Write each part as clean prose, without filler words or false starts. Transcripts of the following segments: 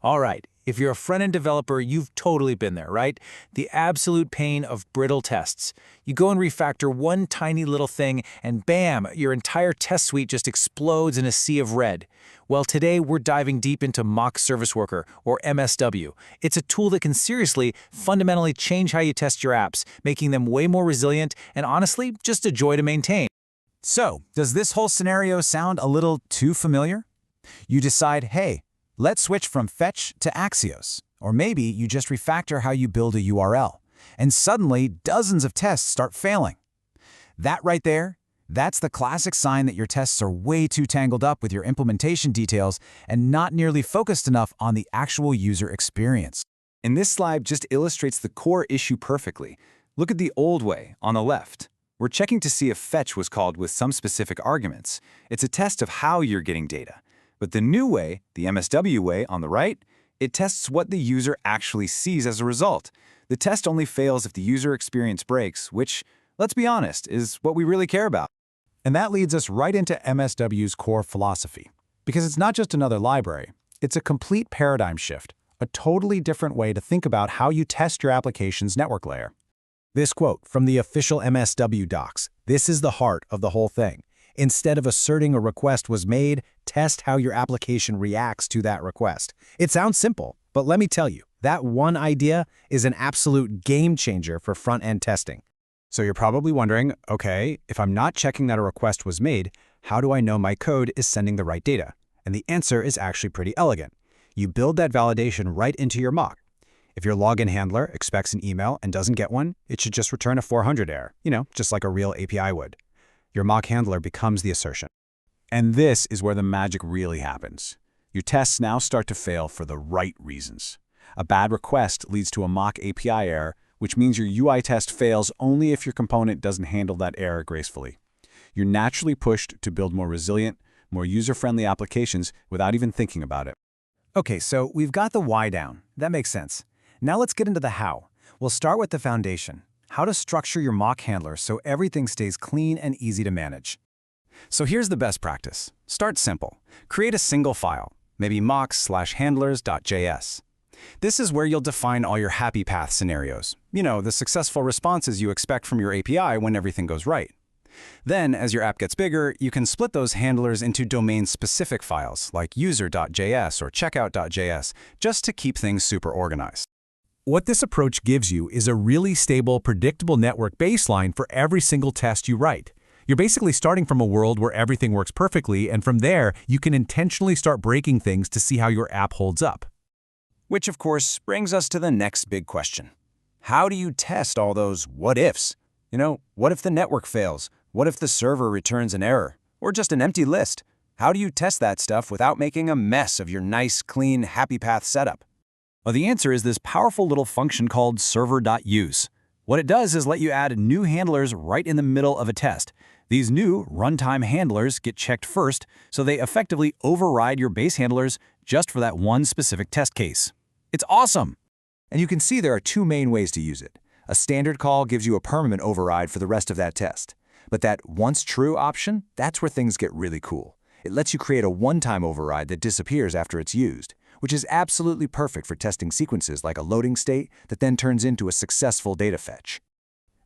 All right, if you're a front-end developer, you've totally been there, right? The absolute pain of brittle tests. You go and refactor one tiny little thing, and bam, your entire test suite just explodes in a sea of red. Well, today we're diving deep into Mock Service Worker, or MSW. It's a tool that can seriously, fundamentally change how you test your apps, making them way more resilient and honestly, just a joy to maintain. So, does this whole scenario sound a little too familiar? You decide, hey, let's switch from Fetch to Axios. Or maybe you just refactor how you build a URL. And suddenly, dozens of tests start failing. That right there, that's the classic sign that your tests are way too tangled up with your implementation details and not nearly focused enough on the actual user experience. And this slide just illustrates the core issue perfectly. Look at the old way on the left. We're checking to see if fetch was called with some specific arguments. It's a test of how you're getting data. But the new way, the MSW way on the right, it tests what the user actually sees as a result. The test only fails if the user experience breaks, which, let's be honest, is what we really care about. And that leads us right into MSW's core philosophy. Because it's not just another library, it's a complete paradigm shift, a totally different way to think about how you test your application's network layer. This quote from the official MSW docs, this is the heart of the whole thing. Instead of asserting a request was made, test how your application reacts to that request. It sounds simple, but let me tell you, that one idea is an absolute game changer for front-end testing. So you're probably wondering, okay, if I'm not checking that a request was made, how do I know my code is sending the right data? And the answer is actually pretty elegant. You build that validation right into your mock. If your login handler expects an email and doesn't get one, it should just return a 400 error, just like a real API would. Your mock handler becomes the assertion. And this is where the magic really happens. Your tests now start to fail for the right reasons. A bad request leads to a mock API error, which means your UI test fails only if your component doesn't handle that error gracefully. You're naturally pushed to build more resilient, more user-friendly applications without even thinking about it. Okay, so we've got the why down. That makes sense. Now let's get into the how. We'll start with the foundation. How to structure your mock handler so everything stays clean and easy to manage. So here's the best practice. Start simple. Create a single file, maybe mocks/handlers.js. This is where you'll define all your happy path scenarios. The successful responses you expect from your API when everything goes right. Then, as your app gets bigger, you can split those handlers into domain-specific files like user.js or checkout.js just to keep things super organized. What this approach gives you is a really stable, predictable network baseline for every single test you write. You're basically starting from a world where everything works perfectly, and from there, you can intentionally start breaking things to see how your app holds up. Which, of course, brings us to the next big question. How do you test all those what-ifs? What if the network fails? What if the server returns an error? Or just an empty list? How do you test that stuff without making a mess of your nice, clean, happy path setup? Well, the answer is this powerful little function called server.use. What it does is let you add new handlers right in the middle of a test. These new runtime handlers get checked first, so they effectively override your base handlers just for that one specific test case. It's awesome! And you can see there are two main ways to use it. A standard call gives you a permanent override for the rest of that test. But that once true option, that's where things get really cool. It lets you create a one-time override that disappears after it's used, which is absolutely perfect for testing sequences like a loading state that then turns into a successful data fetch.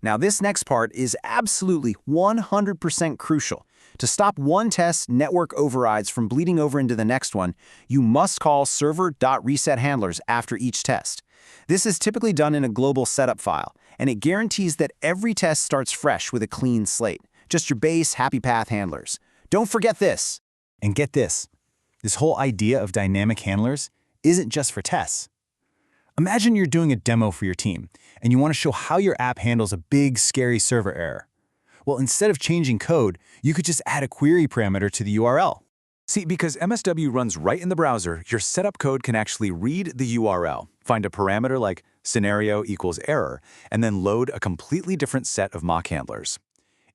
Now, this next part is absolutely 100% crucial. To stop one test's network overrides from bleeding over into the next one, you must call server.resetHandlers after each test. This is typically done in a global setup file, and it guarantees that every test starts fresh with a clean slate, just your base happy path handlers. Don't forget this. And get this. This whole idea of dynamic handlers isn't just for tests. Imagine you're doing a demo for your team, and you want to show how your app handles a big, scary server error. Well, instead of changing code, you could just add a query parameter to the URL. See, because MSW runs right in the browser, your setup code can actually read the URL, find a parameter like scenario equals error, and then load a completely different set of mock handlers.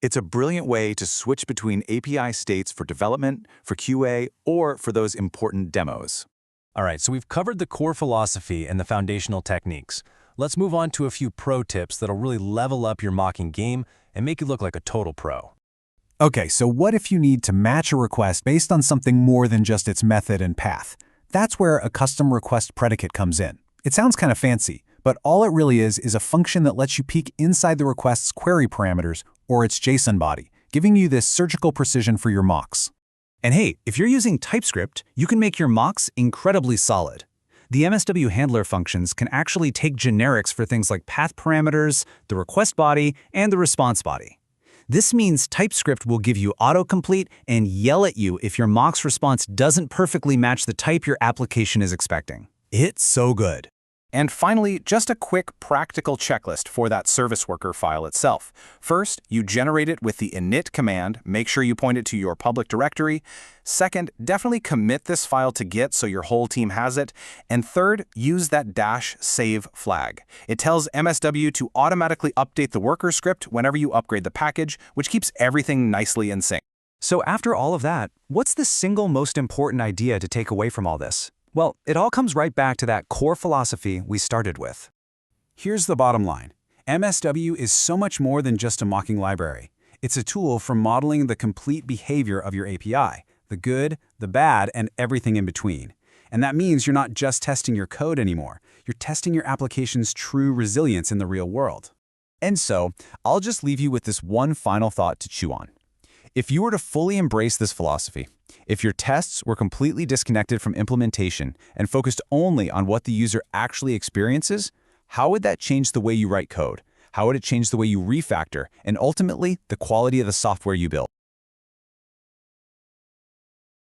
It's a brilliant way to switch between API states for development, for QA, or for those important demos. All right, so we've covered the core philosophy and the foundational techniques. Let's move on to a few pro tips that'll really level up your mocking game and make you look like a total pro. Okay, so what if you need to match a request based on something more than just its method and path? That's where a custom request predicate comes in. It sounds kind of fancy, but all it really is a function that lets you peek inside the request's query parameters or its JSON body, giving you this surgical precision for your mocks. And hey, if you're using TypeScript, you can make your mocks incredibly solid. The MSW handler functions can actually take generics for things like path parameters, the request body, and the response body. This means TypeScript will give you autocomplete and yell at you if your mock's response doesn't perfectly match the type your application is expecting. It's so good. And finally, just a quick practical checklist for that service worker file itself. First, you generate it with the init command. Make sure you point it to your public directory. Second, definitely commit this file to Git so your whole team has it. And third, use that -save flag. It tells MSW to automatically update the worker script whenever you upgrade the package, which keeps everything nicely in sync. So after all of that, what's the single most important idea to take away from all this? Well, it all comes right back to that core philosophy we started with. Here's the bottom line. MSW is so much more than just a mocking library. It's a tool for modeling the complete behavior of your API, the good, the bad, and everything in between. And that means you're not just testing your code anymore. You're testing your application's true resilience in the real world. And so, I'll just leave you with this one final thought to chew on. If you were to fully embrace this philosophy, if your tests were completely disconnected from implementation and focused only on what the user actually experiences, how would that change the way you write code? How would it change the way you refactor and ultimately the quality of the software you build?